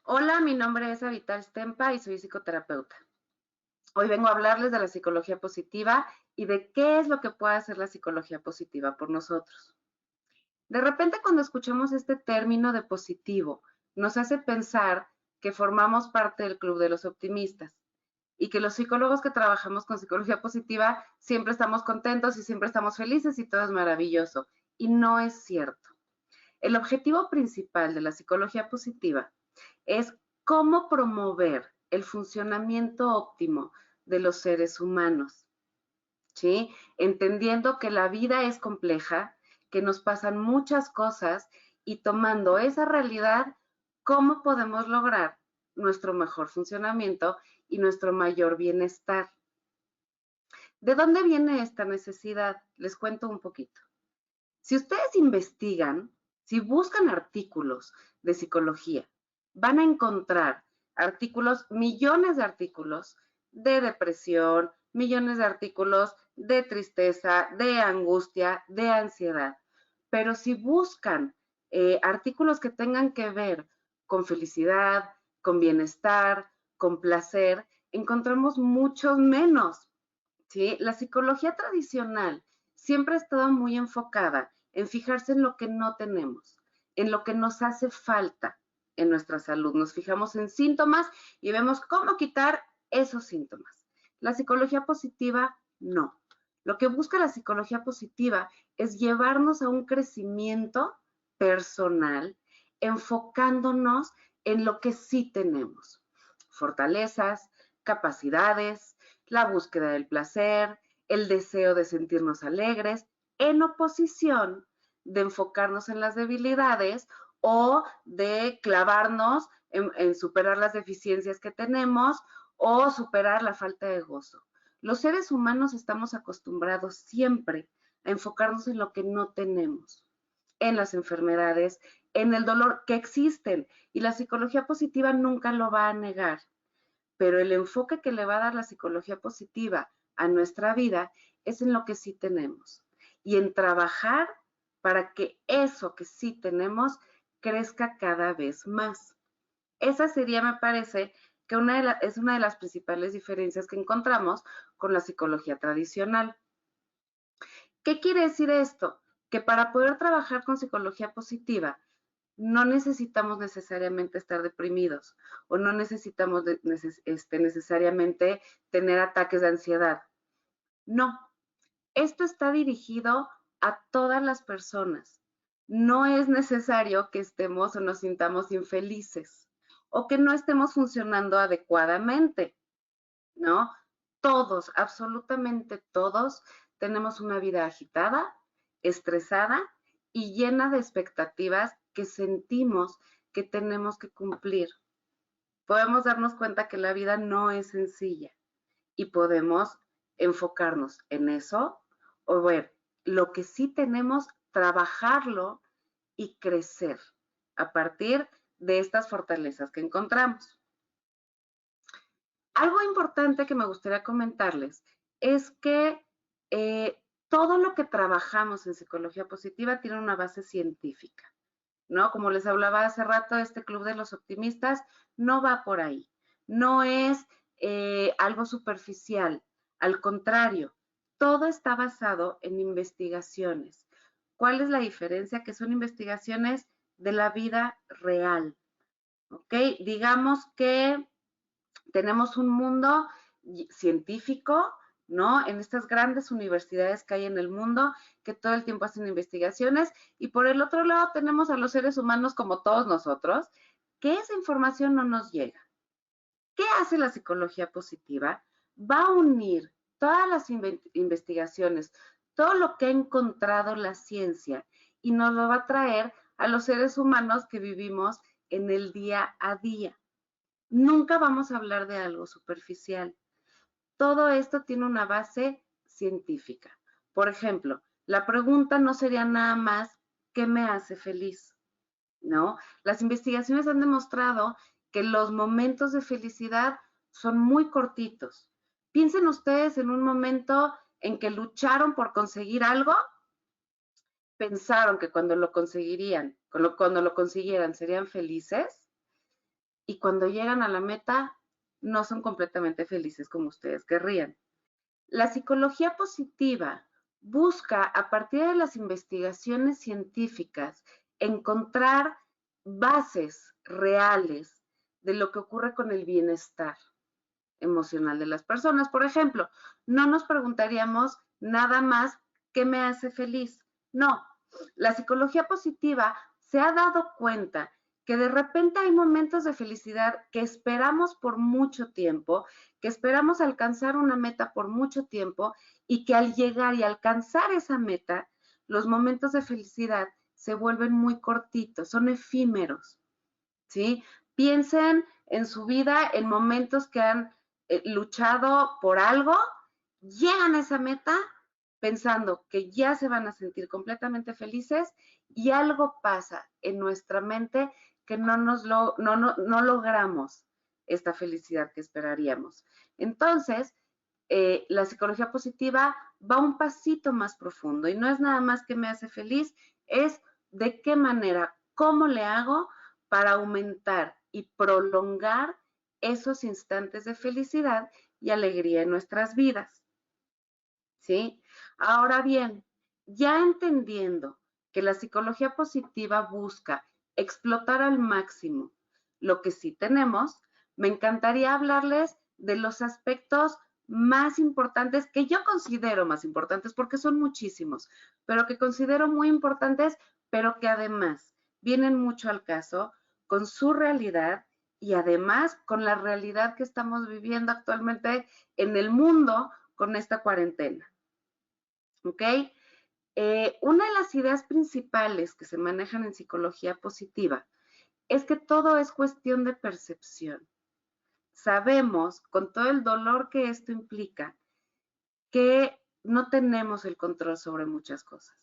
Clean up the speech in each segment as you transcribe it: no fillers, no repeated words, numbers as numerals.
Hola, mi nombre es Avital Stempa y soy psicoterapeuta. Hoy vengo a hablarles de la psicología positiva y de qué es lo que puede hacer la psicología positiva por nosotros. De repente, cuando escuchamos este término de positivo, nos hace pensar que formamos parte del club de los optimistas y que los psicólogos que trabajamos con psicología positiva siempre estamos contentos y siempre estamos felices y todo es maravilloso. Y no es cierto. El objetivo principal de la psicología positiva es cómo promover el funcionamiento óptimo de los seres humanos, ¿sí? Entendiendo que la vida es compleja, que nos pasan muchas cosas y tomando esa realidad, ¿cómo podemos lograr nuestro mejor funcionamiento y nuestro mayor bienestar? ¿De dónde viene esta necesidad? Les cuento un poquito. Si ustedes investigan, si buscan artículos de psicología, van a encontrar artículos, millones de artículos de depresión, millones de artículos de tristeza, de angustia, de ansiedad. Pero si buscan artículos que tengan que ver con felicidad, con bienestar, con placer, encontramos muchos menos. ¿Sí? La psicología tradicional siempre ha estado muy enfocada en fijarse en lo que no tenemos, en lo que nos hace falta en nuestra salud. Nos fijamos en síntomas y vemos cómo quitar esos síntomas. La psicología positiva, no. Lo que busca la psicología positiva es llevarnos a un crecimiento personal, enfocándonos en lo que sí tenemos. Fortalezas, capacidades, la búsqueda del placer, el deseo de sentirnos alegres, en oposición de enfocarnos en las debilidades o de clavarnos en superar las deficiencias que tenemos o superar la falta de gozo. Los seres humanos estamos acostumbrados siempre a enfocarnos en lo que no tenemos, en las enfermedades, en el dolor que existen, y la psicología positiva nunca lo va a negar, pero el enfoque que le va a dar la psicología positiva a nuestra vida es en lo que sí tenemos y en trabajar para que eso que sí tenemos crezca cada vez más. Esa sería, me parece, que es una de las principales diferencias que encontramos con la psicología tradicional. ¿Qué quiere decir esto? Que para poder trabajar con psicología positiva, no necesitamos necesariamente estar deprimidos o no necesitamos necesariamente tener ataques de ansiedad. No, esto está dirigido a todas las personas. No es necesario que estemos o nos sintamos infelices o que no estemos funcionando adecuadamente, ¿no? Todos, absolutamente todos, tenemos una vida agitada, estresada y llena de expectativas que sentimos que tenemos que cumplir. Podemos darnos cuenta que la vida no es sencilla y podemos enfocarnos en eso o ver lo que sí tenemos, trabajarlo y crecer a partir de estas fortalezas que encontramos. Algo importante que me gustaría comentarles es que todo lo que trabajamos en psicología positiva tiene una base científica, ¿no? Como les hablaba hace rato, este club de los optimistas no va por ahí, no es algo superficial, al contrario, todo está basado en investigaciones. ¿Cuál es la diferencia? Que son investigaciones de la vida real, ¿ok? Digamos que tenemos un mundo científico, ¿no? En estas grandes universidades que hay en el mundo, que todo el tiempo hacen investigaciones, y por el otro lado tenemos a los seres humanos como todos nosotros, que esa información no nos llega. ¿Qué hace la psicología positiva? Va a unir todas las investigaciones, todo lo que ha encontrado la ciencia, y nos lo va a traer a los seres humanos que vivimos en el día a día. Nunca vamos a hablar de algo superficial. Todo esto tiene una base científica. Por ejemplo, la pregunta no sería nada más ¿qué me hace feliz? ¿No? Las investigaciones han demostrado que los momentos de felicidad son muy cortitos. Piensen ustedes en un momento en que lucharon por conseguir algo, pensaron que cuando lo conseguirían, cuando lo consiguieran serían felices. y cuando llegan a la meta no son completamente felices como ustedes querrían. La psicología positiva busca, a partir de las investigaciones científicas, encontrar bases reales de lo que ocurre con el bienestar emocional de las personas. Por ejemplo, no nos preguntaríamos nada más qué me hace feliz. No, la psicología positiva se ha dado cuenta que de repente hay momentos de felicidad que esperamos por mucho tiempo, que esperamos alcanzar una meta por mucho tiempo y que al llegar y alcanzar esa meta, los momentos de felicidad se vuelven muy cortitos, son efímeros, ¿sí? Piensen en su vida en momentos que han luchado por algo, llegan a esa meta pensando que ya se van a sentir completamente felices y algo pasa en nuestra mente que no logramos esta felicidad que esperaríamos. Entonces, la psicología positiva va un pasito más profundo y no es nada más que me hace feliz, es de qué manera, cómo le hago para aumentar y prolongar esos instantes de felicidad y alegría en nuestras vidas, ¿sí? Ahora bien, ya entendiendo que la psicología positiva busca explotar al máximo lo que sí tenemos, me encantaría hablarles de los aspectos más importantes que yo considero más importantes, porque son muchísimos, pero que considero muy importantes, pero que además vienen mucho al caso con su realidad y además con la realidad que estamos viviendo actualmente en el mundo con esta cuarentena. ¿Ok? Una de las ideas principales que se manejan en psicología positiva es que todo es cuestión de percepción. Sabemos, con todo el dolor que esto implica, que no tenemos el control sobre muchas cosas,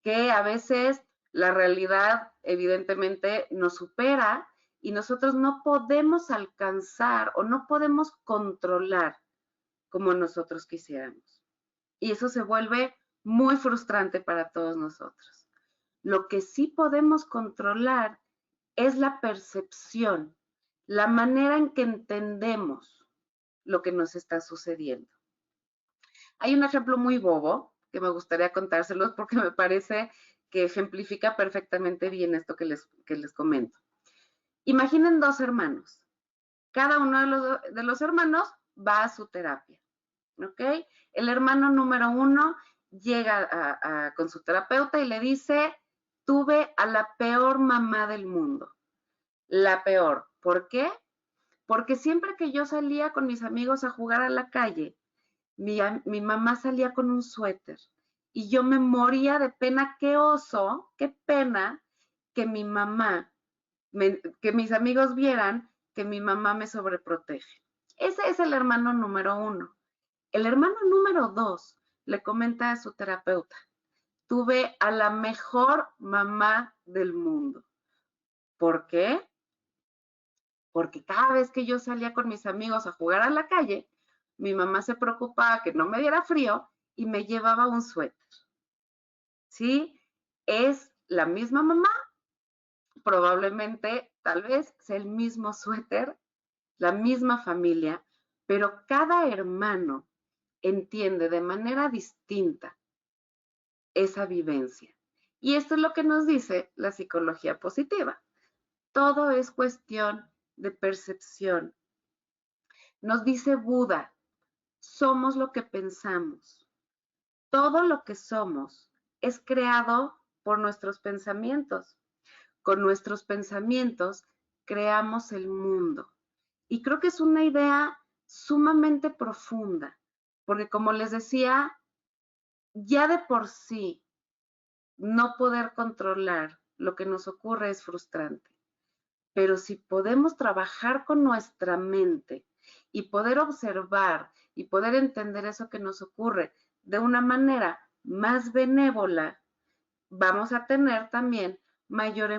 que a veces la realidad evidentemente nos supera y nosotros no podemos alcanzar o no podemos controlar como nosotros quisiéramos. Y eso se vuelve muy frustrante para todos nosotros. Lo que sí podemos controlar es la percepción, la manera en que entendemos lo que nos está sucediendo. Hay un ejemplo muy bobo que me gustaría contárselos porque me parece que ejemplifica perfectamente bien esto que les comento. Imaginen dos hermanos. Cada uno de los hermanos va a su terapia, ¿ok? El hermano número uno llega con su terapeuta y le dice, tuve a la peor mamá del mundo. La peor. ¿Por qué? Porque siempre que yo salía con mis amigos a jugar a la calle, mi mamá salía con un suéter y yo me moría de pena. Qué oso, qué pena que mi mamá, que mis amigos vieran que mi mamá me sobreprotege. Ese es el hermano número uno. El hermano número dos le comenta a su terapeuta, tuve a la mejor mamá del mundo. ¿Por qué? Porque cada vez que yo salía con mis amigos a jugar a la calle, mi mamá se preocupaba que no me diera frío y me llevaba un suéter. ¿Sí? Es la misma mamá, probablemente, tal vez, sea el mismo suéter, la misma familia, pero cada hermano entiende de manera distinta esa vivencia. Y esto es lo que nos dice la psicología positiva. Todo es cuestión de percepción. Nos dice Buda, somos lo que pensamos. Todo lo que somos es creado por nuestros pensamientos. Con nuestros pensamientos creamos el mundo. Y creo que es una idea sumamente profunda, porque como les decía, ya de por sí no poder controlar lo que nos ocurre es frustrante. Pero si podemos trabajar con nuestra mente y poder observar y poder entender eso que nos ocurre de una manera más benévola, vamos a tener también mayor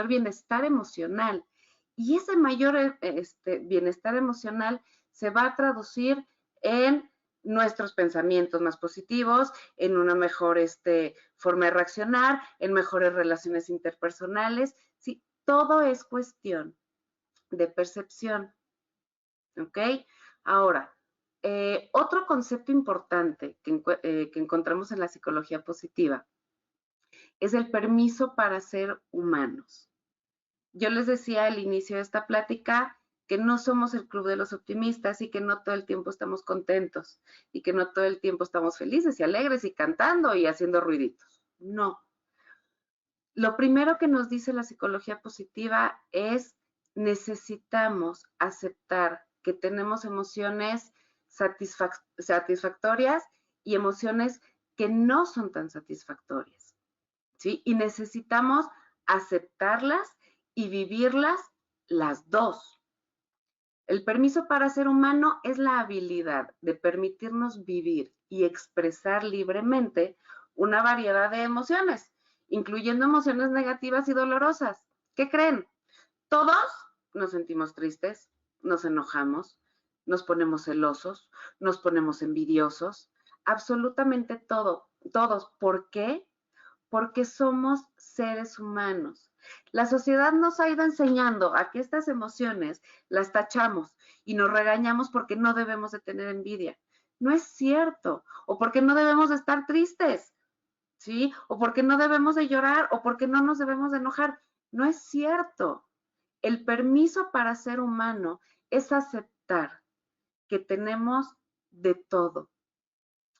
bienestar emocional. Y ese mayor bienestar emocional se va a traducir en nuestros pensamientos más positivos, en una mejor forma de reaccionar, en mejores relaciones interpersonales. ¿Sí? Todo es cuestión de percepción, ¿ok? Ahora, otro concepto importante que encontramos en la psicología positiva es el permiso para ser humanos. Yo les decía al inicio de esta plática que no somos el club de los optimistas y que no todo el tiempo estamos contentos y que no todo el tiempo estamos felices y alegres y cantando y haciendo ruiditos. No. Lo primero que nos dice la psicología positiva es necesitamos aceptar que tenemos emociones satisfactorias y emociones que no son tan satisfactorias, ¿sí? Y necesitamos aceptarlas y vivirlas las dos. El permiso para ser humano es la habilidad de permitirnos vivir y expresar libremente una variedad de emociones, incluyendo emociones negativas y dolorosas. ¿Qué creen? Todos nos sentimos tristes, nos enojamos, nos ponemos celosos, nos ponemos envidiosos, absolutamente todos. ¿Por qué? Porque somos seres humanos. La sociedad nos ha ido enseñando a que estas emociones las tachamos y nos regañamos porque no debemos de tener envidia. No es cierto. O porque no debemos de estar tristes, ¿sí? O porque no debemos de llorar o porque no nos debemos de enojar. No es cierto. El permiso para ser humano es aceptar que tenemos de todo.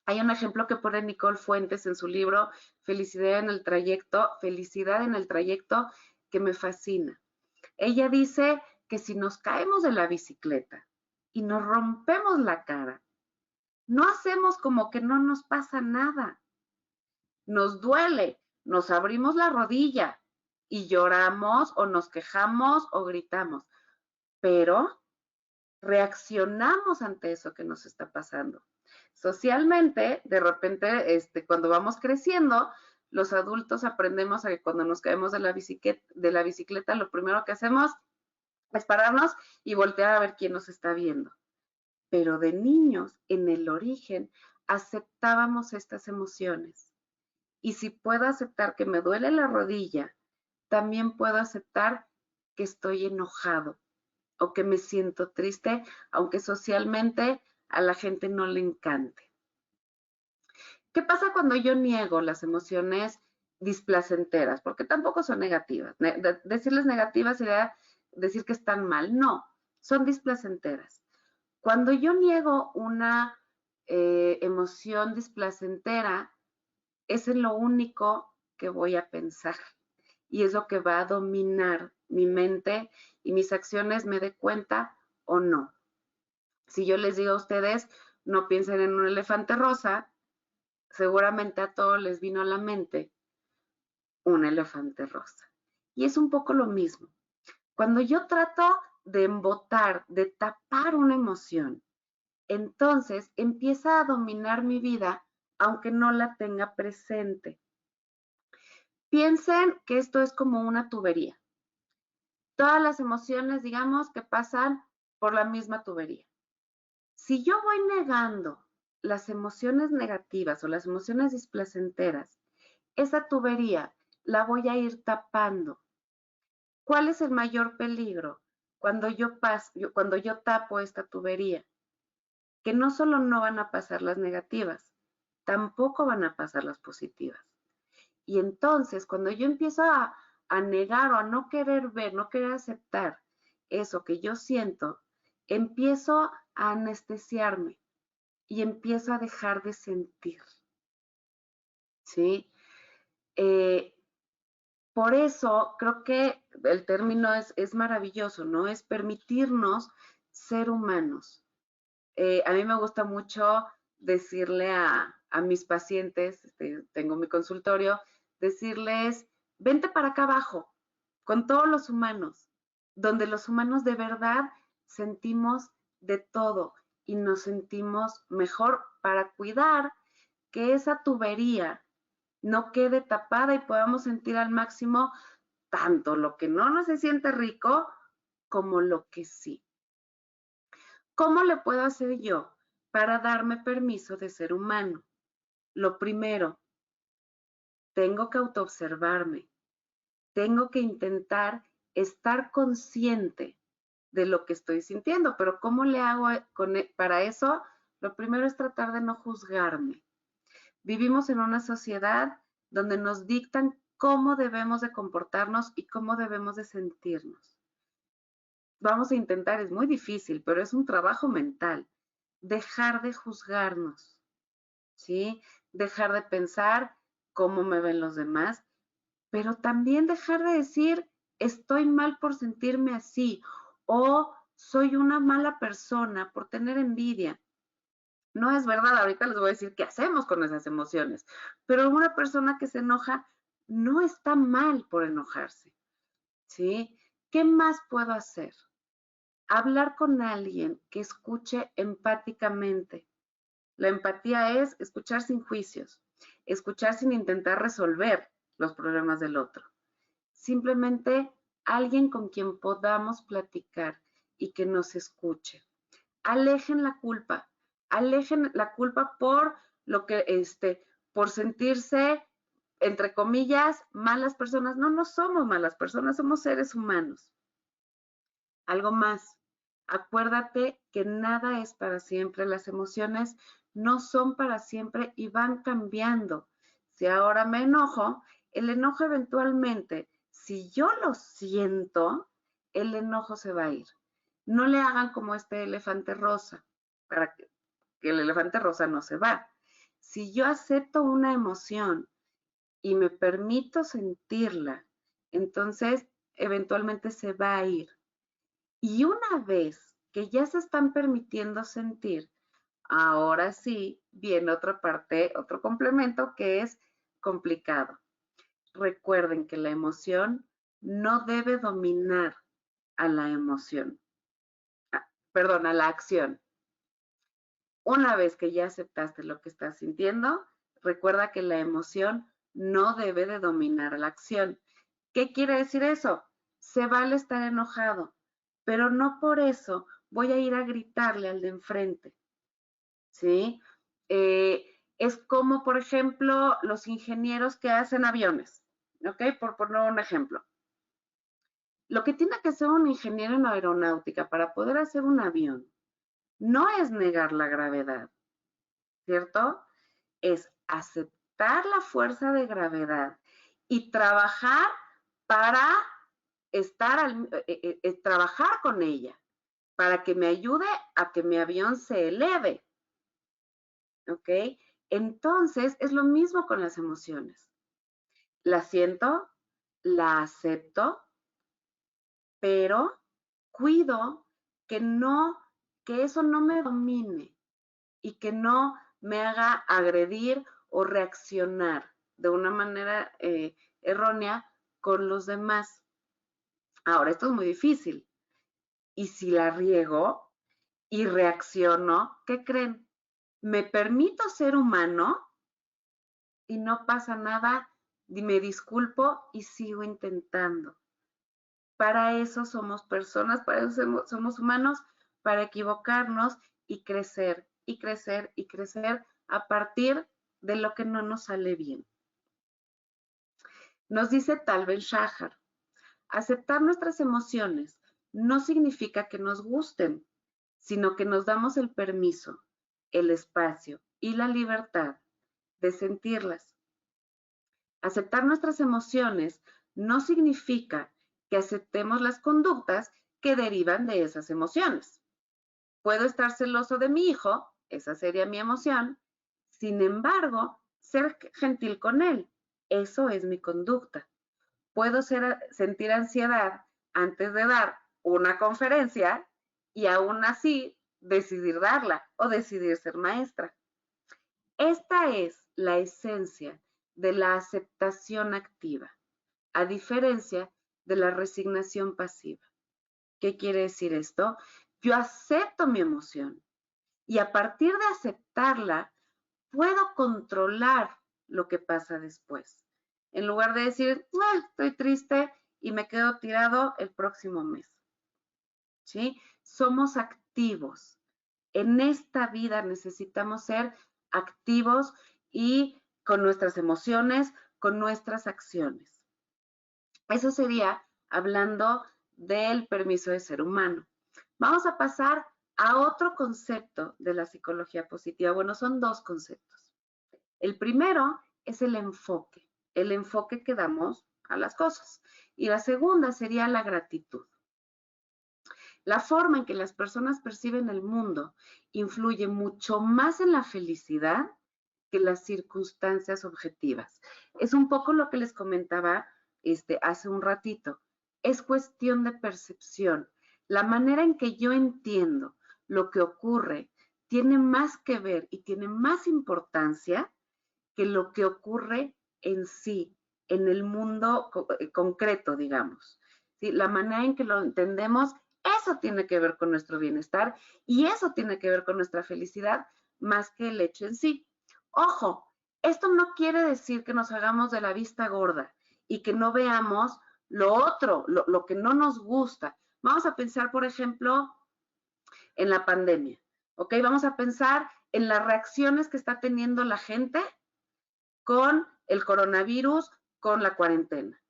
Hay un ejemplo que pone Nicole Fuentes en su libro Felicidad en el trayecto, que me fascina. Ella dice que si nos caemos de la bicicleta y nos rompemos la cara, no hacemos como que no nos pasa nada. Nos duele, nos abrimos la rodilla y lloramos o nos quejamos o gritamos, pero reaccionamos ante eso que nos está pasando. Socialmente, de repente, cuando vamos creciendo, los adultos aprendemos a que cuando nos caemos de la bicicleta, lo primero que hacemos es pararnos y voltear a ver quién nos está viendo. Pero de niños, en el origen, aceptábamos estas emociones. Y si puedo aceptar que me duele la rodilla, también puedo aceptar que estoy enojado o que me siento triste, aunque socialmente a la gente no le encante. ¿Qué pasa cuando yo niego las emociones displacenteras? Porque tampoco son negativas. Decirles negativas sería decir que están mal. No, son displacenteras. Cuando yo niego una emoción displacentera, es en lo único que voy a pensar y es lo que va a dominar mi mente y mis acciones, me dé cuenta o no. Si yo les digo a ustedes, no piensen en un elefante rosa, seguramente a todos les vino a la mente un elefante rosa. Y es un poco lo mismo. Cuando yo trato de embotar, de tapar una emoción, entonces empieza a dominar mi vida aunque no la tenga presente. Piensen que esto es como una tubería. Todas las emociones, digamos, que pasan por la misma tubería. Si yo voy negando las emociones negativas o las emociones displacenteras, esa tubería la voy a ir tapando. ¿Cuál es el mayor peligro cuando yo tapo esta tubería? Que no solo no van a pasar las negativas, tampoco van a pasar las positivas. Y entonces, cuando yo empiezo a negar o a no querer ver, no querer aceptar eso que yo siento, empiezo a anestesiarme y empiezo a dejar de sentir, ¿sí? Por eso creo que el término es maravilloso, ¿no? Es permitirnos ser humanos. A mí me gusta mucho decirle a mis pacientes, tengo mi consultorio, decirles, vente para acá abajo, con todos los humanos, donde los humanos de verdad sentimos de todo y nos sentimos mejor para cuidar que esa tubería no quede tapada y podamos sentir al máximo tanto lo que no se siente rico como lo que sí. ¿Cómo le puedo hacer yo para darme permiso de ser humano? Lo primero, tengo que autoobservarme, tengo que intentar estar consciente de lo que estoy sintiendo. Pero ¿cómo le hago para eso? Lo primero es tratar de no juzgarme. Vivimos en una sociedad donde nos dictan cómo debemos de comportarnos y cómo debemos de sentirnos. Vamos a intentar, es muy difícil, pero es un trabajo mental, dejar de juzgarnos, ¿sí? Dejar de pensar cómo me ven los demás, pero también dejar de decir, estoy mal por sentirme así, o soy una mala persona por tener envidia. No es verdad, ahorita les voy a decir qué hacemos con esas emociones, pero una persona que se enoja no está mal por enojarse, ¿sí? ¿Qué más puedo hacer? Hablar con alguien que escuche empáticamente. La empatía es escuchar sin juicios, escuchar sin intentar resolver los problemas del otro. Simplemente alguien con quien podamos platicar y que nos escuche. Alejen la culpa por lo que, por sentirse, entre comillas, malas personas. No, no somos malas personas, somos seres humanos. Algo más, acuérdate que nada es para siempre, las emociones no son para siempre y van cambiando. Si ahora me enojo, el enojo eventualmente, si yo lo siento, el enojo se va a ir. No le hagan como este elefante rosa, para que el elefante rosa no se va. Si yo acepto una emoción y me permito sentirla, entonces eventualmente se va a ir. Y una vez que ya se están permitiendo sentir, ahora sí viene otra parte, otro complemento que es complicado. Recuerden que la emoción no debe dominar a la emoción, perdón, a la acción. Una vez que ya aceptaste lo que estás sintiendo, recuerda que la emoción no debe de dominar a la acción. ¿Qué quiere decir eso? Se vale estar enojado, pero no por eso voy a ir a gritarle al de enfrente, ¿sí? Es como, por ejemplo, los ingenieros que hacen aviones, ¿ok? Por poner un ejemplo. Lo que tiene que hacer un ingeniero en aeronáutica para poder hacer un avión no es negar la gravedad, ¿cierto? Es aceptar la fuerza de gravedad y trabajar para trabajar con ella, para que me ayude a que mi avión se eleve, ¿ok? Entonces, es lo mismo con las emociones. La siento, la acepto, pero cuido que no, que eso no me domine y que no me haga agredir o reaccionar de una manera errónea con los demás. Ahora, esto es muy difícil. Y si la riego y reacciono, ¿qué creen? Me permito ser humano y no pasa nada, me disculpo y sigo intentando. Para eso somos personas, para eso somos humanos, para equivocarnos y crecer, y crecer, y crecer a partir de lo que no nos sale bien. Nos dice Tal Ben-Shahar, aceptar nuestras emociones no significa que nos gusten, sino que nos damos el permiso, el espacio y la libertad de sentirlas. Aceptar nuestras emociones no significa que aceptemos las conductas que derivan de esas emociones. Puedo estar celoso de mi hijo, esa sería mi emoción, sin embargo, ser gentil con él, eso es mi conducta. Puedo sentir ansiedad antes de dar una conferencia y aún así decidir darla o decidir ser maestra. Esta es la esencia de la aceptación activa, a diferencia de la resignación pasiva. ¿Qué quiere decir esto? Yo acepto mi emoción y a partir de aceptarla, puedo controlar lo que pasa después. En lugar de decir, estoy triste y me quedo tirado el próximo mes. ¿Sí? Somos activos. En esta vida necesitamos ser activos y con nuestras emociones, con nuestras acciones. Eso sería hablando del permiso de ser humano. Vamos a pasar a otro concepto de la psicología positiva. Bueno, son dos conceptos. El primero es el enfoque que damos a las cosas. Y la segunda sería la gratitud. La forma en que las personas perciben el mundo influye mucho más en la felicidad que las circunstancias objetivas. Es un poco lo que les comentaba hace un ratito. Es cuestión de percepción. La manera en que yo entiendo lo que ocurre tiene más que ver y tiene más importancia que lo que ocurre en sí, en el mundo concreto, digamos. ¿Sí? La manera en que lo entendemos, eso tiene que ver con nuestro bienestar y eso tiene que ver con nuestra felicidad más que el hecho en sí. Ojo, esto no quiere decir que nos hagamos de la vista gorda y que no veamos lo otro, lo que no nos gusta. Vamos a pensar, por ejemplo, en la pandemia, ¿ok? Vamos a pensar en las reacciones que está teniendo la gente con el coronavirus, con la cuarentena.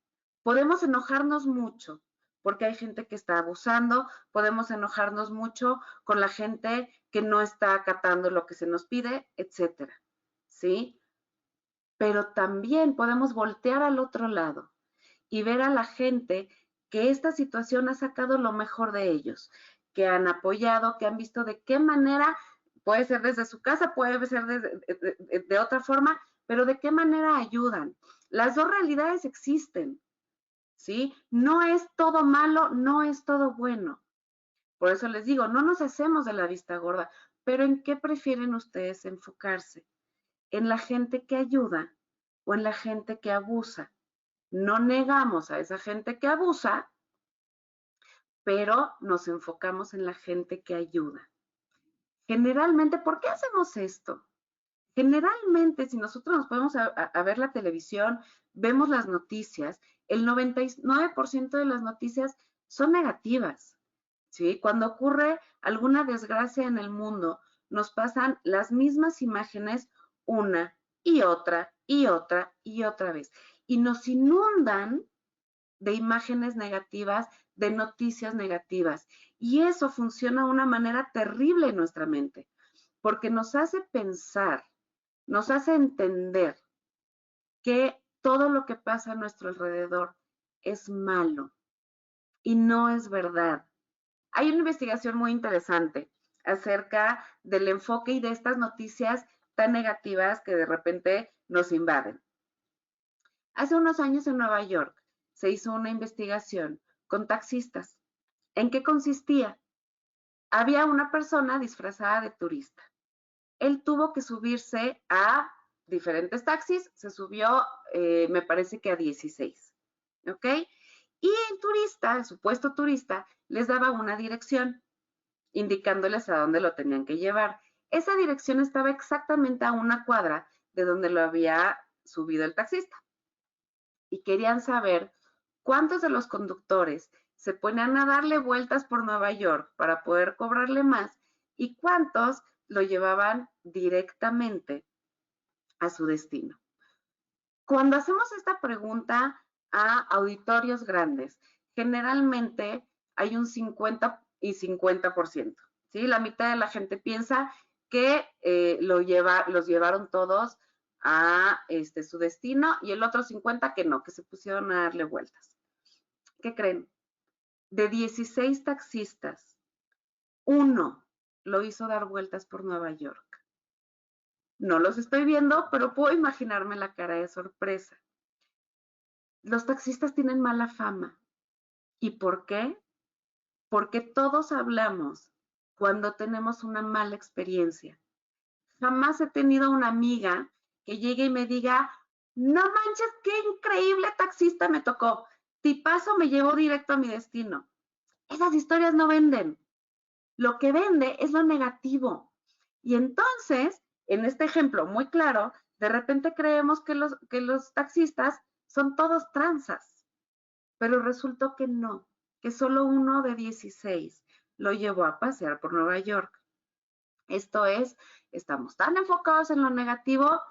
Podemos enojarnos mucho porque hay gente que está abusando, podemos enojarnos mucho con la gente que no está acatando lo que se nos pide, etcétera, ¿sí? Pero también podemos voltear al otro lado y ver a la gente que esta situación ha sacado lo mejor de ellos, que han apoyado, que han visto de qué manera, puede ser desde su casa, puede ser de otra forma, pero de qué manera ayudan. Las dos realidades existen, ¿sí? No es todo malo, no es todo bueno. Por eso les digo, no nos hacemos de la vista gorda, pero ¿en qué prefieren ustedes enfocarse? ¿En la gente que ayuda o en la gente que abusa? No negamos a esa gente que abusa, pero nos enfocamos en la gente que ayuda. Generalmente, ¿por qué hacemos esto? Generalmente, si nosotros nos ponemos a ver la televisión, vemos las noticias, el 99% de las noticias son negativas, ¿sí? Cuando ocurre alguna desgracia en el mundo, nos pasan las mismas imágenes una y otra y otra y otra vez. Y nos inundan de imágenes negativas, de noticias negativas. Y eso funciona de una manera terrible en nuestra mente, porque nos hace pensar, nos hace entender que todo lo que pasa a nuestro alrededor es malo y no es verdad. Hay una investigación muy interesante acerca del enfoque y de estas noticias tan negativas que de repente nos invaden. Hace unos años en Nueva York se hizo una investigación con taxistas. ¿En qué consistía? Había una persona disfrazada de turista. Él tuvo que subirse a diferentes taxis, se subió, me parece que a 16, ¿ok? Y el turista, el supuesto turista, les daba una dirección, indicándoles a dónde lo tenían que llevar. Esa dirección estaba exactamente a una cuadra de donde lo había subido el taxista. Y querían saber cuántos de los conductores se ponían a darle vueltas por Nueva York para poder cobrarle más y cuántos lo llevaban directamente a su destino. Cuando hacemos esta pregunta a auditorios grandes, generalmente hay un 50 y 50%, ¿sí? La mitad de la gente piensa que los llevaron todos a su destino y el otro 50 que no, que se pusieron a darle vueltas. ¿Qué creen? De 16 taxistas, uno lo hizo dar vueltas por Nueva York. No los estoy viendo, pero puedo imaginarme la cara de sorpresa. Los taxistas tienen mala fama. ¿Y por qué? Porque todos hablamos cuando tenemos una mala experiencia. Jamás he tenido una amiga que llegue y me diga, no manches, qué increíble taxista me tocó. Tipazo me llevó directo a mi destino. Esas historias no venden. Lo que vende es lo negativo. Y entonces, en este ejemplo muy claro, de repente creemos que los taxistas son todos tranzas, pero resultó que no, que solo uno de 16 lo llevó a pasear por Nueva York. Esto es, estamos tan enfocados en lo negativo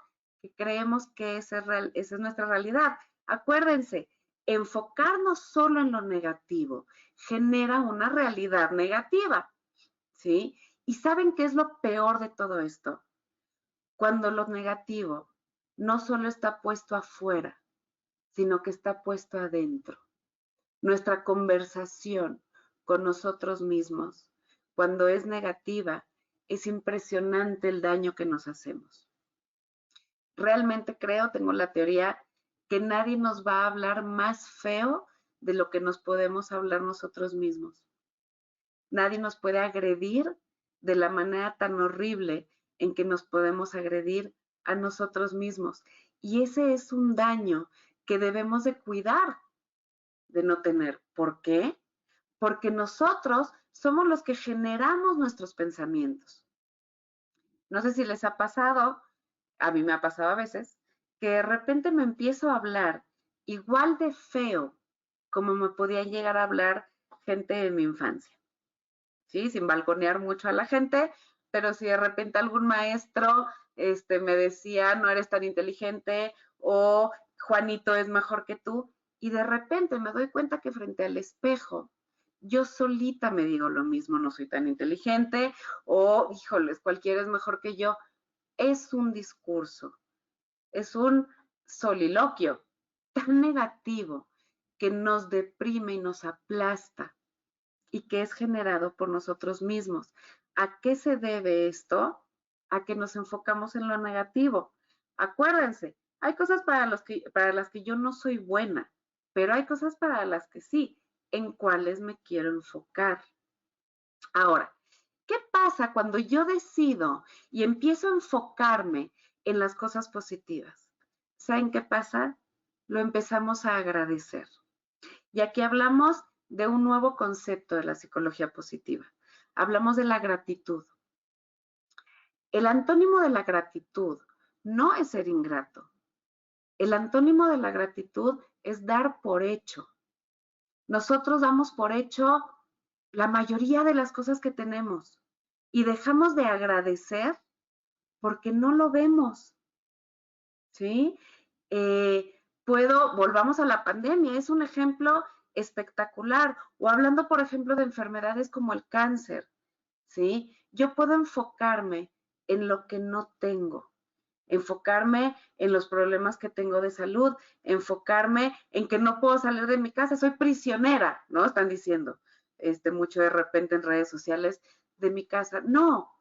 que creemos que esa es nuestra realidad. Acuérdense, Enfocarnos solo en lo negativo genera una realidad negativa, ¿sí? ¿Y saben qué es lo peor de todo esto? Cuando lo negativo no solo está puesto afuera, sino que está puesto adentro. Nuestra conversación con nosotros mismos, cuando es negativa, es impresionante el daño que nos hacemos. Realmente creo, tengo la teoría, que nadie nos va a hablar más feo de lo que nos podemos hablar nosotros mismos. Nadie nos puede agredir de la manera tan horrible en que nos podemos agredir a nosotros mismos. Y ese es un daño que debemos de cuidar de no tener. ¿Por qué? Porque nosotros somos los que generamos nuestros pensamientos. No sé si les ha pasado, a mí me ha pasado a veces, que de repente me empiezo a hablar igual de feo como me podía llegar a hablar gente de mi infancia. ¿Sí? Sin balconear mucho a la gente, pero si de repente algún maestro me decía, no eres tan inteligente, o Juanito es mejor que tú, y de repente me doy cuenta que frente al espejo, yo solita me digo lo mismo, no soy tan inteligente, o híjoles, cualquiera es mejor que yo. Es un discurso, es un soliloquio tan negativo que nos deprime y nos aplasta y que es generado por nosotros mismos. ¿A qué se debe esto? A que nos enfocamos en lo negativo. Acuérdense, hay cosas para las que yo no soy buena, pero hay cosas para las que sí, en cuáles me quiero enfocar. Ahora, ¿qué pasa cuando yo decido y empiezo a enfocarme en las cosas positivas? ¿Saben qué pasa? Lo empezamos a agradecer. Y aquí hablamos de un nuevo concepto de la psicología positiva. Hablamos de la gratitud. El antónimo de la gratitud no es ser ingrato. El antónimo de la gratitud es dar por hecho. Nosotros damos por hecho la mayoría de las cosas que tenemos y dejamos de agradecer porque no lo vemos, ¿sí? Volvamos a la pandemia, es un ejemplo espectacular. O hablando, por ejemplo, de enfermedades como el cáncer, ¿sí? Yo puedo enfocarme en lo que no tengo, enfocarme en los problemas que tengo de salud, enfocarme en que no puedo salir de mi casa, soy prisionera, ¿no? Están diciendo mucho de repente en redes sociales de mi casa. No,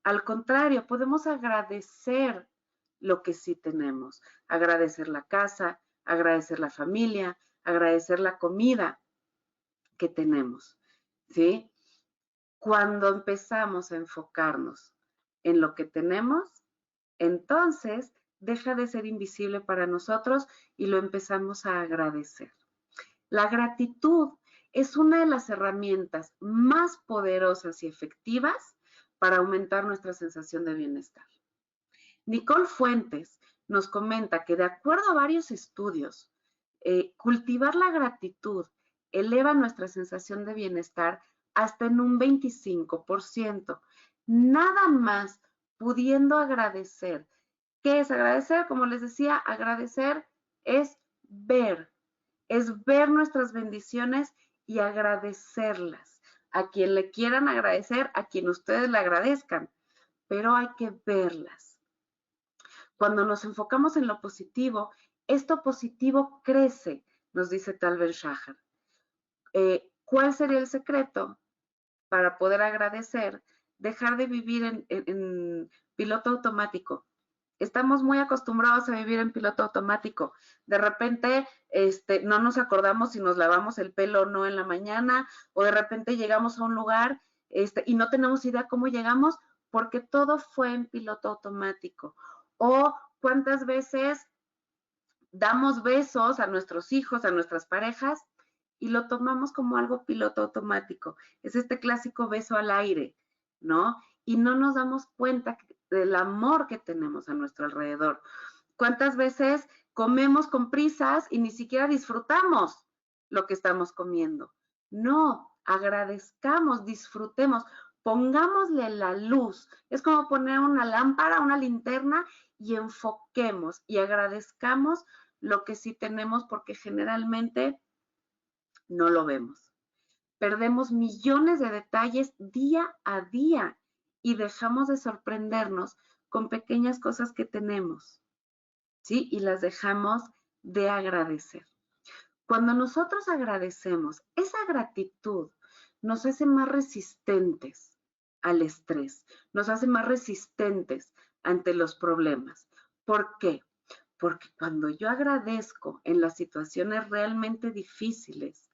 al contrario, podemos agradecer lo que sí tenemos, agradecer la casa, agradecer la familia, agradecer la comida que tenemos, ¿sí? Cuando empezamos a enfocarnos en lo que tenemos, entonces deja de ser invisible para nosotros y lo empezamos a agradecer. La gratitud es una de las herramientas más poderosas y efectivas para aumentar nuestra sensación de bienestar. Nicole Fuentes nos comenta que de acuerdo a varios estudios, cultivar la gratitud eleva nuestra sensación de bienestar hasta en un 25%. Nada más pudiendo agradecer. ¿Qué es agradecer? Como les decía, agradecer es ver nuestras bendiciones y agradecerlas. A quien le quieran agradecer, a quien ustedes le agradezcan, pero hay que verlas. Cuando nos enfocamos en lo positivo, esto positivo crece, nos dice Tal Ben-Shahar. ¿Cuál sería el secreto para poder agradecer? Dejar de vivir en piloto automático. Estamos muy acostumbrados a vivir en piloto automático. De repente, no nos acordamos si nos lavamos el pelo o no en la mañana, o de repente llegamos a un lugar, y no tenemos idea cómo llegamos, porque todo fue en piloto automático. O cuántas veces damos besos a nuestros hijos, a nuestras parejas, y lo tomamos como algo piloto automático. Es este clásico beso al aire, ¿no? Y no nos damos cuenta del amor que tenemos a nuestro alrededor. ¿Cuántas veces comemos con prisas y ni siquiera disfrutamos lo que estamos comiendo? No, agradezcamos, disfrutemos, pongámosle la luz. Es como poner una lámpara, una linterna y enfoquemos y agradezcamos lo que sí tenemos porque generalmente no lo vemos. Perdemos millones de detalles día a día y dejamos de sorprendernos con pequeñas cosas que tenemos, ¿sí? Y las dejamos de agradecer. Cuando nosotros agradecemos, esa gratitud nos hace más resistentes al estrés, nos hace más resistentes ante los problemas. ¿Por qué? Porque cuando yo agradezco en las situaciones realmente difíciles,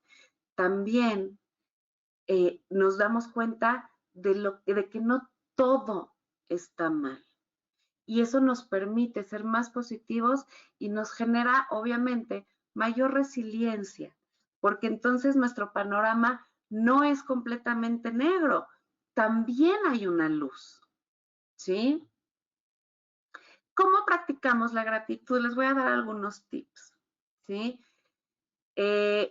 también nos damos cuenta de que no todo está mal. Y eso nos permite ser más positivos y nos genera, obviamente, mayor resiliencia, porque entonces nuestro panorama no es completamente negro, también hay una luz, ¿sí? ¿Cómo practicamos la gratitud? Les voy a dar algunos tips, ¿sí?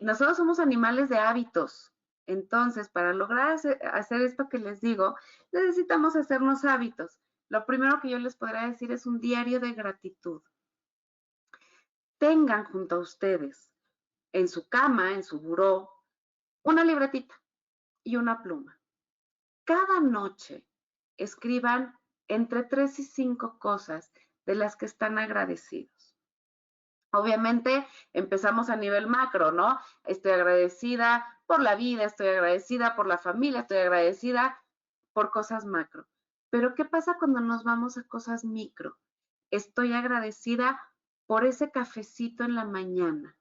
Nosotros somos animales de hábitos, entonces para lograr hacer esto que les digo, necesitamos hacernos hábitos. Lo primero que yo les podría decir es un diario de gratitud. Tengan junto a ustedes, en su cama, en su buró, una libretita y una pluma. Cada noche escriban entre 3 y 5 cosas de las que están agradecidos. Obviamente empezamos a nivel macro, ¿no? Estoy agradecida por la vida, estoy agradecida por la familia, estoy agradecida por cosas macro. Pero ¿qué pasa cuando nos vamos a cosas micro? Estoy agradecida por ese cafecito en la mañana,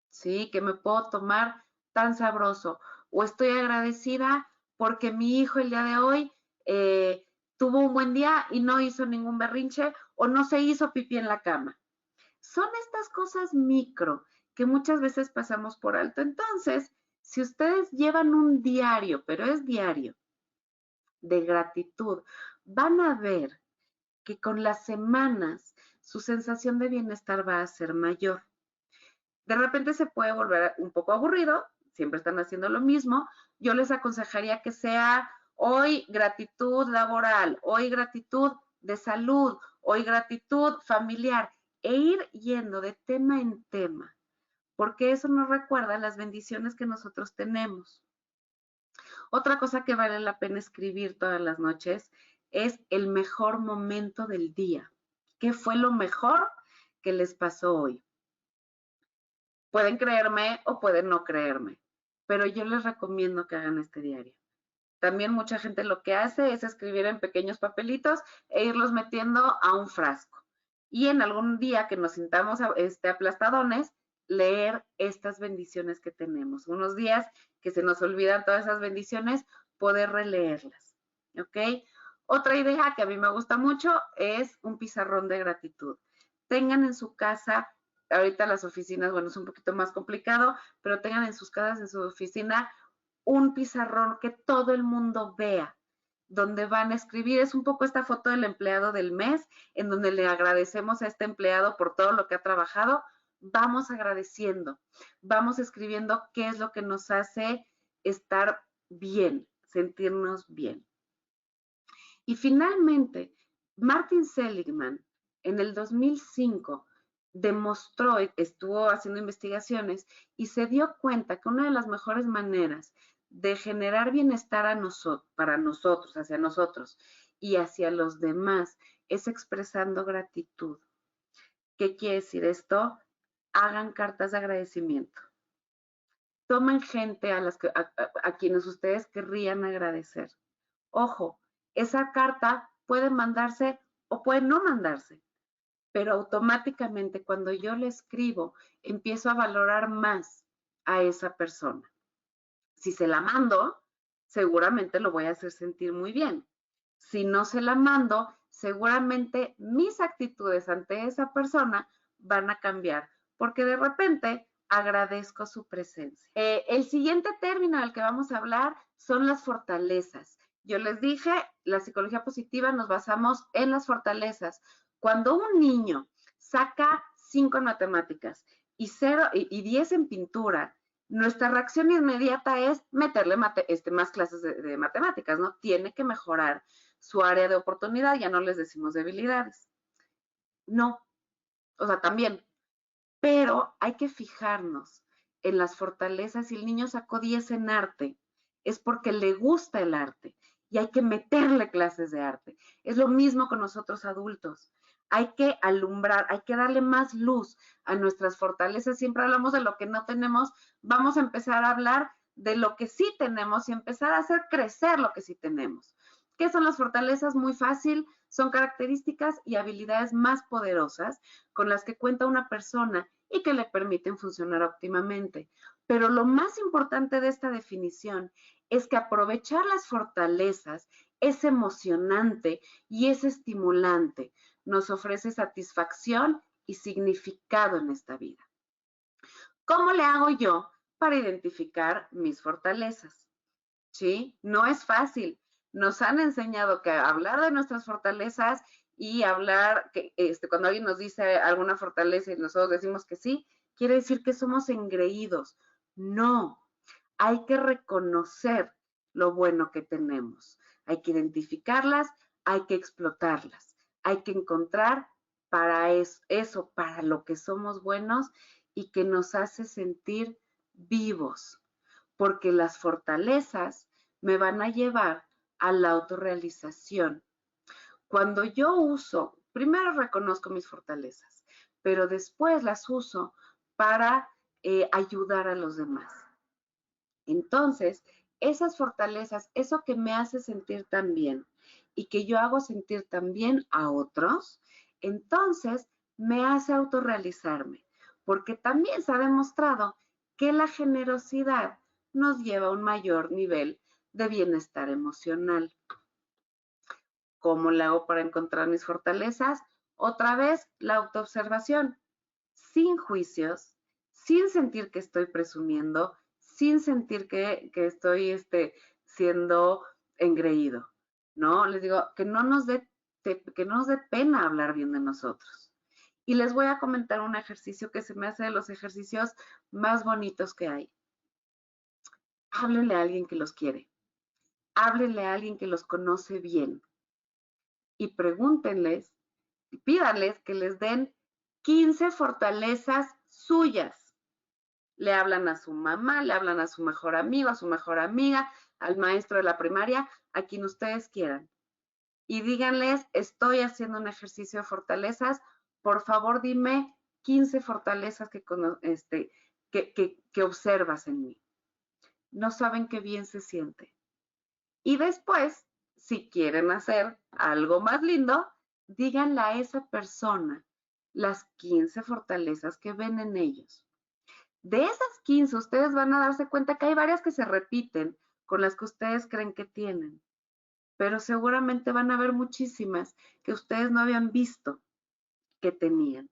¿sí? Que me puedo tomar tan sabroso. O estoy agradecida porque mi hijo el día de hoy tuvo un buen día y no hizo ningún berrinche o no se hizo pipí en la cama. Son estas cosas micro que muchas veces pasamos por alto. Entonces, si ustedes llevan un diario, pero es diario, de gratitud, van a ver que con las semanas su sensación de bienestar va a ser mayor. De repente se puede volver un poco aburrido, siempre están haciendo lo mismo. Yo les aconsejaría que sea hoy gratitud laboral, hoy gratitud de salud, hoy gratitud familiar, e ir yendo de tema en tema, porque eso nos recuerda las bendiciones que nosotros tenemos. Otra cosa que vale la pena escribir todas las noches es el mejor momento del día. ¿Qué fue lo mejor que les pasó hoy? Pueden creerme o pueden no creerme, pero yo les recomiendo que hagan este diario. También mucha gente lo que hace es escribir en pequeños papelitos e irlos metiendo a un frasco. Y en algún día que nos sintamos aplastadones, leer estas bendiciones que tenemos. Unos días que se nos olvidan todas esas bendiciones, poder releerlas. ¿Ok? Otra idea que a mí me gusta mucho es un pizarrón de gratitud. Tengan en su casa, ahorita las oficinas, bueno, es un poquito más complicado, pero tengan en sus casas, en su oficina, un pizarrón que todo el mundo vea, donde van a escribir, es un poco esta foto del empleado del mes, en donde le agradecemos a este empleado por todo lo que ha trabajado, vamos agradeciendo, vamos escribiendo qué es lo que nos hace estar bien, sentirnos bien. Y finalmente, Martin Seligman en el 2005 demostró, estuvo haciendo investigaciones y se dio cuenta que una de las mejores maneras de generar bienestar para nosotros, hacia nosotros y hacia los demás, es expresando gratitud. ¿Qué quiere decir esto? Hagan cartas de agradecimiento. Tomen gente a quienes ustedes querrían agradecer. Ojo, esa carta puede mandarse o puede no mandarse, pero automáticamente cuando yo le escribo, empiezo a valorar más a esa persona. Si se la mando, seguramente lo voy a hacer sentir muy bien. Si no se la mando, seguramente mis actitudes ante esa persona van a cambiar, porque de repente agradezco su presencia. El siguiente término del que vamos a hablar son las fortalezas. Yo les dije, la psicología positiva nos basamos en las fortalezas. Cuando un niño saca 5 en matemáticas y 10 en pintura, nuestra reacción inmediata es meterle más clases de matemáticas, ¿no? Tiene que mejorar su área de oportunidad, ya no les decimos debilidades. No, o sea, también, pero hay que fijarnos en las fortalezas. Si el niño sacó 10 en arte, es porque le gusta el arte y hay que meterle clases de arte. Es lo mismo con nosotros adultos. Hay que alumbrar, hay que darle más luz a nuestras fortalezas. Siempre hablamos de lo que no tenemos, vamos a empezar a hablar de lo que sí tenemos y empezar a hacer crecer lo que sí tenemos. ¿Qué son las fortalezas? Muy fácil, son características y habilidades más poderosas con las que cuenta una persona y que le permiten funcionar óptimamente. Pero lo más importante de esta definición es que aprovechar las fortalezas es emocionante y es estimulante. Nos ofrece satisfacción y significado en esta vida. ¿Cómo le hago yo para identificar mis fortalezas? ¿Sí? No es fácil. Nos han enseñado que hablar de nuestras fortalezas y hablar, que cuando alguien nos dice alguna fortaleza y nosotros decimos que sí, quiere decir que somos engreídos. No, hay que reconocer lo bueno que tenemos. Hay que identificarlas, hay que explotarlas, hay que encontrar para eso, para lo que somos buenos y que nos hace sentir vivos, porque las fortalezas me van a llevar a la autorrealización. Cuando yo uso, primero reconozco mis fortalezas, pero después las uso para ayudar a los demás. Entonces, esas fortalezas, eso que me hace sentir tan bien y que yo hago sentir tan bien a otros, entonces me hace autorrealizarme, porque también se ha demostrado que la generosidad nos lleva a un mayor nivel de bienestar emocional. ¿Cómo le hago para encontrar mis fortalezas? Otra vez, la autoobservación, sin juicios, sin sentir que estoy presumiendo, sin sentir que estoy siendo engreído, ¿no? Les digo, que no nos dé pena hablar bien de nosotros. Y les voy a comentar un ejercicio que se me hace de los ejercicios más bonitos que hay. Háblenle a alguien que los quiere. Háblenle a alguien que los conoce bien. Y pregúntenles, y pídanles que les den 15 fortalezas suyas. Le hablan a su mamá, le hablan a su mejor amigo, a su mejor amiga, al maestro de la primaria, a quien ustedes quieran. Y díganles, estoy haciendo un ejercicio de fortalezas, por favor dime 15 fortalezas que observas en mí. No saben qué bien se siente. Y después, si quieren hacer algo más lindo, díganle a esa persona las 15 fortalezas que ven en ellos. De esas 15, ustedes van a darse cuenta que hay varias que se repiten con las que ustedes creen que tienen, pero seguramente van a haber muchísimas que ustedes no habían visto que tenían.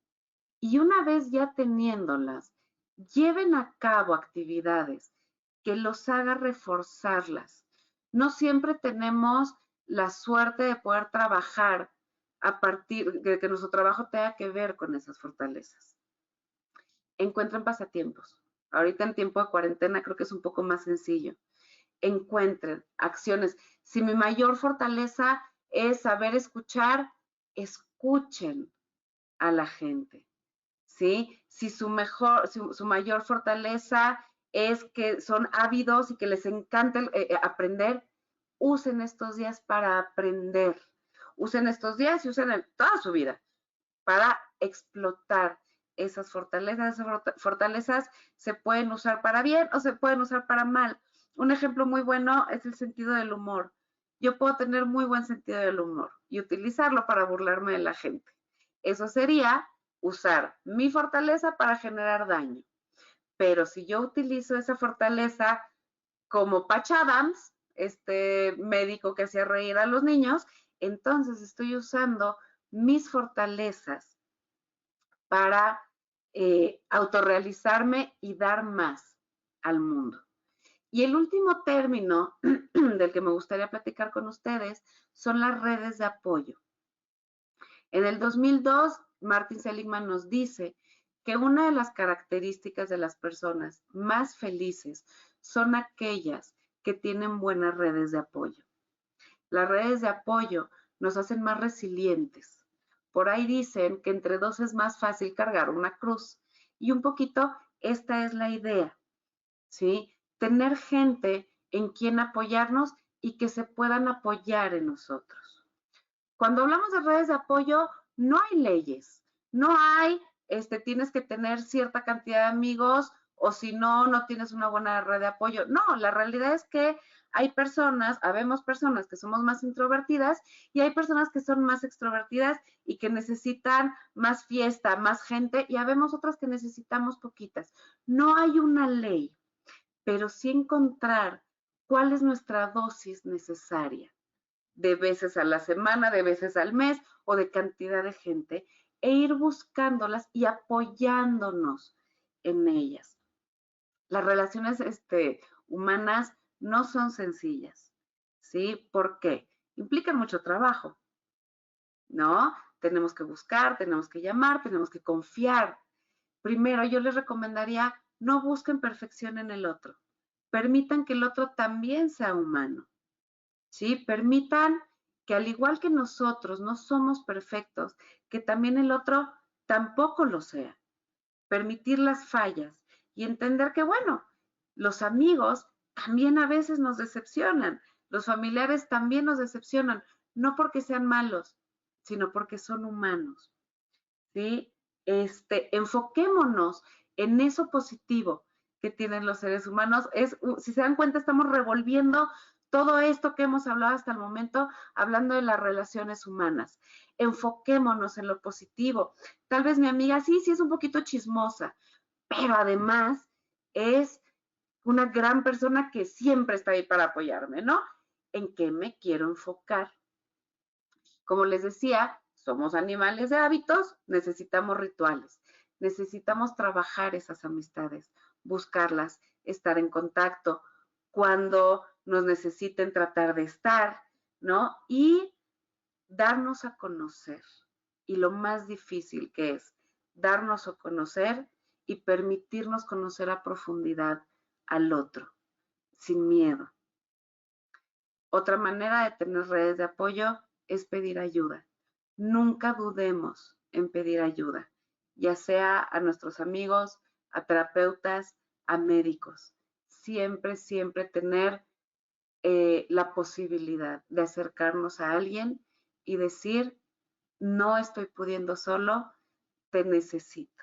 Y una vez ya teniéndolas, lleven a cabo actividades que los haga reforzarlas. No siempre tenemos la suerte de poder trabajar a partir de que nuestro trabajo tenga que ver con esas fortalezas. Encuentren pasatiempos. Ahorita en tiempo de cuarentena creo que es un poco más sencillo. Encuentren acciones. Si mi mayor fortaleza es saber escuchar, escuchen a la gente, ¿sí? Si su mayor fortaleza es que son ávidos y que les encanta aprender, usen estos días para aprender. Usen estos días y usen toda su vida para explotar esas fortalezas. Esas fortalezas se pueden usar para bien o se pueden usar para mal. Un ejemplo muy bueno es el sentido del humor. Yo puedo tener muy buen sentido del humor y utilizarlo para burlarme de la gente. Eso sería usar mi fortaleza para generar daño. Pero si yo utilizo esa fortaleza como Patch Adams, este médico que hacía reír a los niños, entonces estoy usando mis fortalezas para autorrealizarme y dar más al mundo. Y el último término del que me gustaría platicar con ustedes son las redes de apoyo. En el 2002, Martin Seligman nos dice que una de las características de las personas más felices son aquellas que tienen buenas redes de apoyo. Las redes de apoyo nos hacen más resilientes. Por ahí dicen que entre dos es más fácil cargar una cruz Y un poquito esta es la idea, ¿sí? Tener gente en quien apoyarnos y que se puedan apoyar en nosotros. Cuando hablamos de redes de apoyo, no hay leyes, no hay, tienes que tener cierta cantidad de amigos o si no, no tienes una buena red de apoyo. No, la realidad es que hay personas, habemos personas que somos más introvertidas y hay personas que son más extrovertidas y que necesitan más fiesta, más gente y habemos otras que necesitamos poquitas. No hay una ley, pero sí encontrar cuál es nuestra dosis necesaria de veces a la semana, de veces al mes o de cantidad de gente e ir buscándolas y apoyándonos en ellas. Las relaciones humanas no son sencillas, ¿sí? ¿Por qué? Implican mucho trabajo, ¿no? Tenemos que buscar, tenemos que llamar, tenemos que confiar. Primero, yo les recomendaría, no busquen perfección en el otro. Permitan que el otro también sea humano. ¿Sí? Permitan que al igual que nosotros no somos perfectos, que también el otro tampoco lo sea. Permitir las fallas y entender que, bueno, los amigos también a veces nos decepcionan, los familiares también nos decepcionan, no porque sean malos, sino porque son humanos, ¿sí? Enfoquémonos en eso positivo que tienen los seres humanos. Si se dan cuenta, estamos revolviendo todo esto que hemos hablado hasta el momento, hablando de las relaciones humanas. Enfoquémonos en lo positivo. Tal vez mi amiga sí es un poquito chismosa, pero además es una gran persona que siempre está ahí para apoyarme, ¿no? ¿En qué me quiero enfocar? Como les decía, somos animales de hábitos, necesitamos rituales, necesitamos trabajar esas amistades, buscarlas, estar en contacto, cuando nos necesiten tratar de estar, ¿no? Y darnos a conocer. Y lo más difícil que es darnos a conocer y permitirnos conocer a profundidad al otro, sin miedo. Otra manera de tener redes de apoyo es pedir ayuda. Nunca dudemos en pedir ayuda, ya sea a nuestros amigos, a terapeutas, a médicos. Siempre, siempre tener la posibilidad de acercarnos a alguien y decir, no estoy pudiendo solo, te necesito.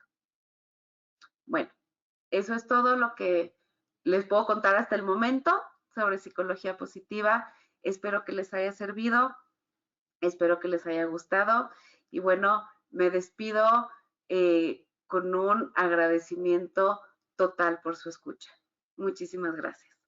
Bueno, eso es todo lo que les puedo contar hasta el momento sobre psicología positiva. Espero que les haya servido, espero que les haya gustado y bueno, me despido con un agradecimiento total por su escucha. Muchísimas gracias.